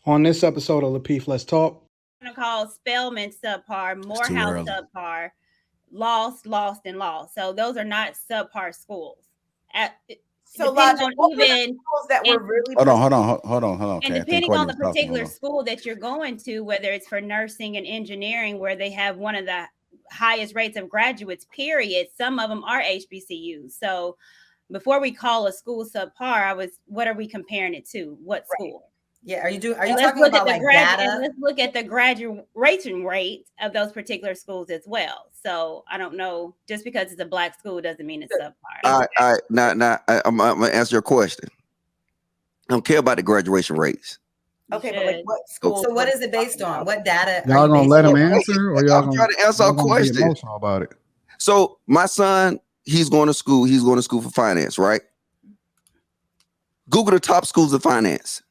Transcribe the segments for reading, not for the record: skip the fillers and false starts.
On this episode of Lapeef, Let's Talk. I'm going to call Spelman subpar, Morehouse subpar, lost, and lost. So those are not subpar schools. So Logic, what were the schools that were really hold on. And depending on the particular school that you're going to, whether it's for nursing and engineering, where they have one of the highest rates of graduates, period, some of them are HBCUs. So before we call a school subpar, what are we comparing it to? What school? Right. Yeah, are you talking about like data? Let's look at the graduation rate of those particular schools as well. So I don't know, just because it's a black school doesn't mean it's subpar. All right. Now, I'm gonna answer your question. I don't care about the graduation rates. Okay, but like what school? So what is it based on? What data? Y'all gonna let him answer, or y'all I'm trying to answer a question. Emotional about it. So my son, he's going to school. He's going to school for finance, right? Google the top schools of finance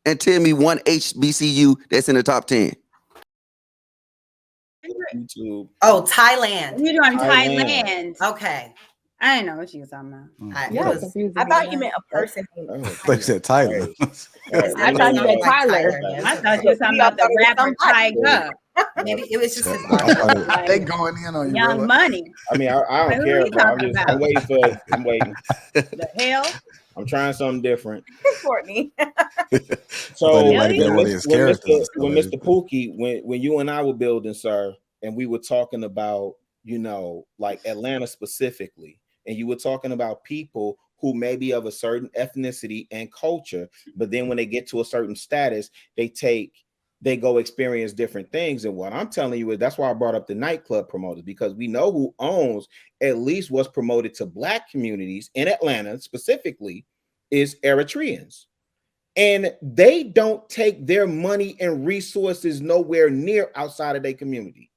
and tell me one HBCU that's in the top 10. YouTube. Oh, Thailand. You're doing Thailand. Okay. I didn't know what she was talking about. I thought you meant a person. They said Tyler. I thought you meant Tyler. I thought you were talking about the rapper Tiger. Maybe it was just his they going in on you. Young brother. Money. I mean, I don't care, bro. I'm waiting. The hell? I'm trying something different. Courtney. So when Mr. Pookie, when you and I were building, sir, and we were talking about, like Atlanta specifically, and you were talking about people who may be of a certain ethnicity and culture, but then when they get to a certain status, they go experience different things. And what I'm telling you is that's why I brought up the nightclub promoters, because we know who owns at least what's promoted to black communities in Atlanta specifically is Eritreans. And they don't take their money and resources nowhere near outside of their community.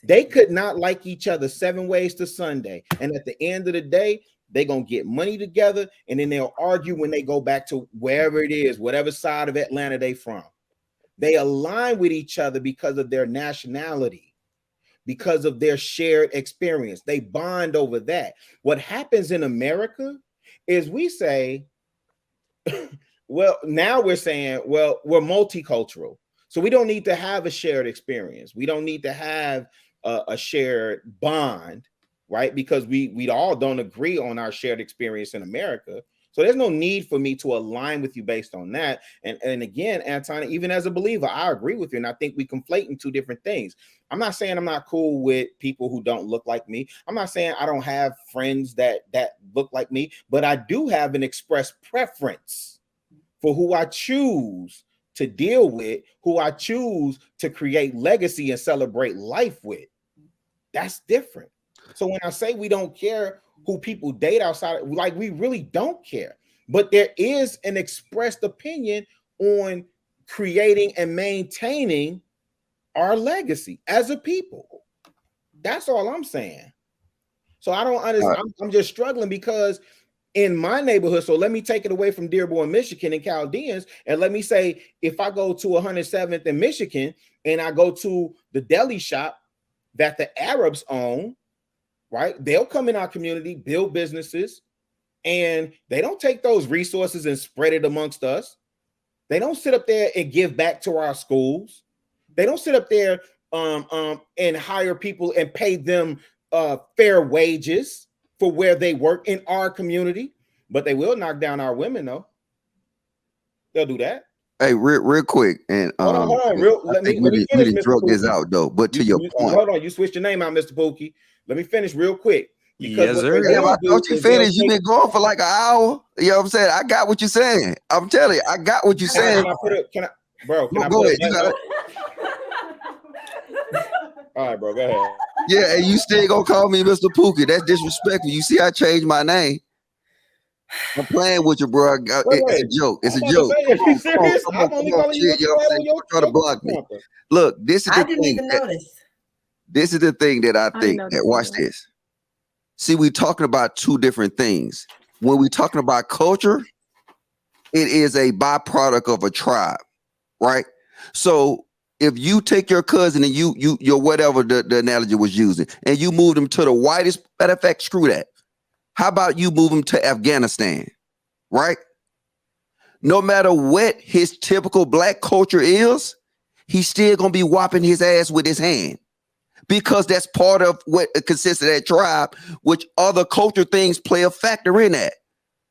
They could not like each other 7 ways to Sunday. And at the end of the day, they're going to get money together, and then they'll argue when they go back to wherever it is, whatever side of Atlanta they from. They align with each other because of their nationality, because of their shared experience. They bond over that. What happens in America is we say, well, now we're saying, well, we're multicultural. So we don't need to have a shared experience. We don't need to have a shared bond, right? Because we all don't agree on our shared experience in America. So there's no need for me to align with you based on that. And again, Anton, even as a believer, I agree with you. And I think we conflating two different things. I'm not saying I'm not cool with people who don't look like me. I'm not saying I don't have friends that look like me, but I do have an express preference for who I choose to deal with, who I choose to create legacy and celebrate life with. That's different. So when I say we don't care who people date outside, like we really don't care, but there is an expressed opinion on creating and maintaining our legacy as a people. That's all I'm saying. So I don't understand. I'm just struggling because in my neighborhood, so let me take it away from Dearborn, Michigan and Chaldeans, and let me say, if I go to 107th in Michigan and I go to the deli shop that the Arabs own, right? They'll come in our community, build businesses, and they don't take those resources and spread it amongst us. They don't sit up there and give back to our schools. They don't sit up there and hire people and pay them fair wages for where they work in our community, but they will knock down our women though. They'll do that. Hey, real quick, and hold on. Let me really drug this out though. But to your point, hold on, you switched your name out, Mr. Pookie. Let me finish real quick. Yes, sir. Don't you finish? You've been going for like an hour. You know what I'm saying? I got what you're saying. I'm telling you, I got what you're saying. Can I go ahead. You got it. All right, bro, go ahead. Yeah, and you still gonna call me Mr. Pookie? That's disrespectful. You see, I changed my name. I'm playing with you, bro. It's a joke. It's a joke. Come on, try to block me. Look, this is the thing. I didn't even notice. This is the thing that I think. Watch this. See, we're talking about two different things. When we're talking about culture, it is a byproduct of a tribe, right? So if you take your cousin and your whatever the analogy was using, and you move them to the whitest, matter of fact, screw that. How about you move them to Afghanistan, right? no matter what his typical black culture is, he's still gonna be whopping his ass with his hand. Because that's part of what consists of that tribe, which other culture things play a factor in that.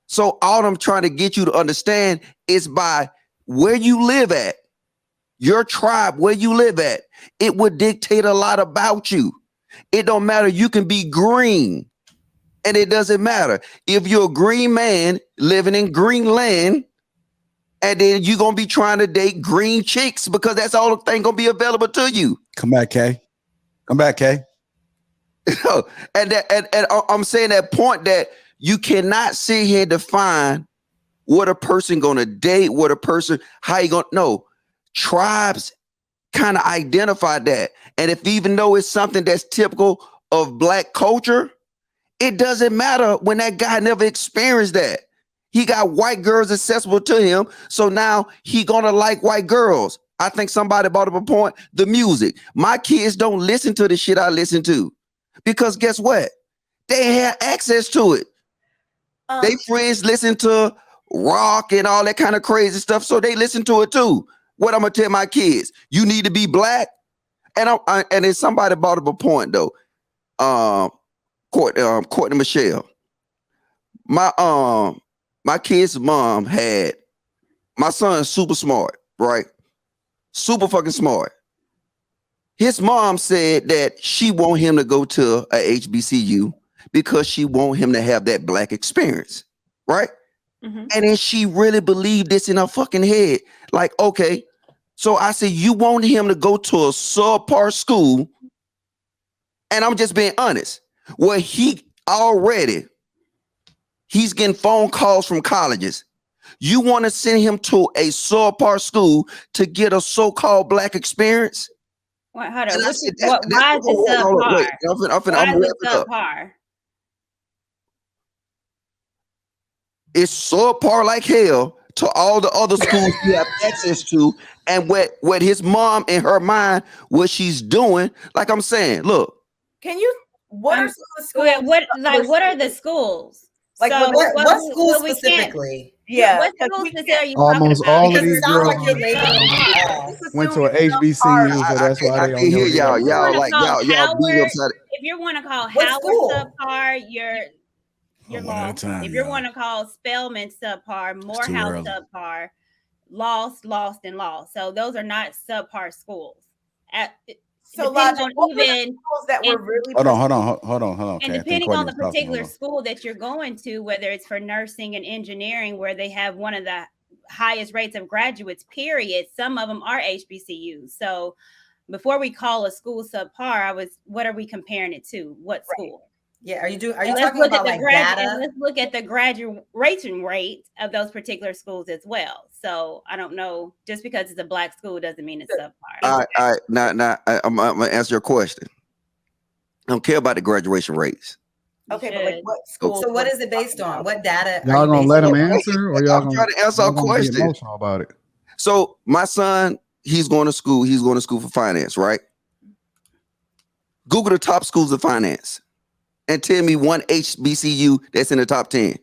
So all I'm trying to get you to understand is by where you live at, your tribe, where you live at, it would dictate a lot about you. It don't matter. You can be green, and it doesn't matter. If you're a green man living in green land, and then you're going to be trying to date green chicks because that's all the thing going to be available to you. Come back, Kay. Come back, Kay. and I'm saying that point that you cannot sit here and define what a person gonna date, what a person, how you gonna know. Tribes kind of identify that. And if even though it's something that's typical of black culture, it doesn't matter when that guy never experienced that. He got white girls accessible to him. So now he gonna like white girls. I think somebody brought up a point, the music. My kids don't listen to the shit I listen to because guess what? They have access to it. They friends listen to rock and all that kind of crazy stuff, so they listen to it too. What I'm gonna tell my kids, you need to be black. And and then somebody brought up a point though. Courtney Michelle. My kid's mom had my son super smart, right? Super fucking smart. His mom said that she want him to go to a HBCU because she want him to have that black experience, right? Mm-hmm. And then she really believed this in her fucking head. Like, okay, so I said, you want him to go to a subpar school, and I'm just being honest, where he's getting phone calls from colleges. You want to send him to a subpar school to get a so-called black experience? Wait, hold on. Why is it subpar? I'm wrapping up. It's subpar like hell to all the other schools you have access to, and what his mom in her mind, what she's doing. Like I'm saying, look. Can you? What are some of the schools? What are the schools? Like so what schools specifically? Yeah, what schools are you almost talking all about? of these girls went to an HBCU, so that's why they on hear y'all beat upside. If you want to call Howard subpar, you're lost. If you want to call Spelman subpar, Morehouse subpar, lost, and lost. So those are not subpar schools. So Logic, what were the schools that were really hold on. And depending on the particular school that you're going to, whether it's for nursing and engineering, where they have one of the highest rates of graduates, period, some of them are HBCUs. So before we call a school subpar, what are we comparing it to? What school? Yeah, are you talking about like data? And let's look at the graduation rate of those particular schools as well. So I don't know, just because it's a black school doesn't mean it's subpar. All right. Now, I'm gonna answer your question. I don't care about the graduation rates. Okay, but like what school? So what is it based on? What data? Y'all gonna let him answer, or y'all trying to answer our question? Emotional about it. So my son, he's going to school. He's going to school for finance, right? Google the top schools of finance and tell me one HBCU that's in the top 10.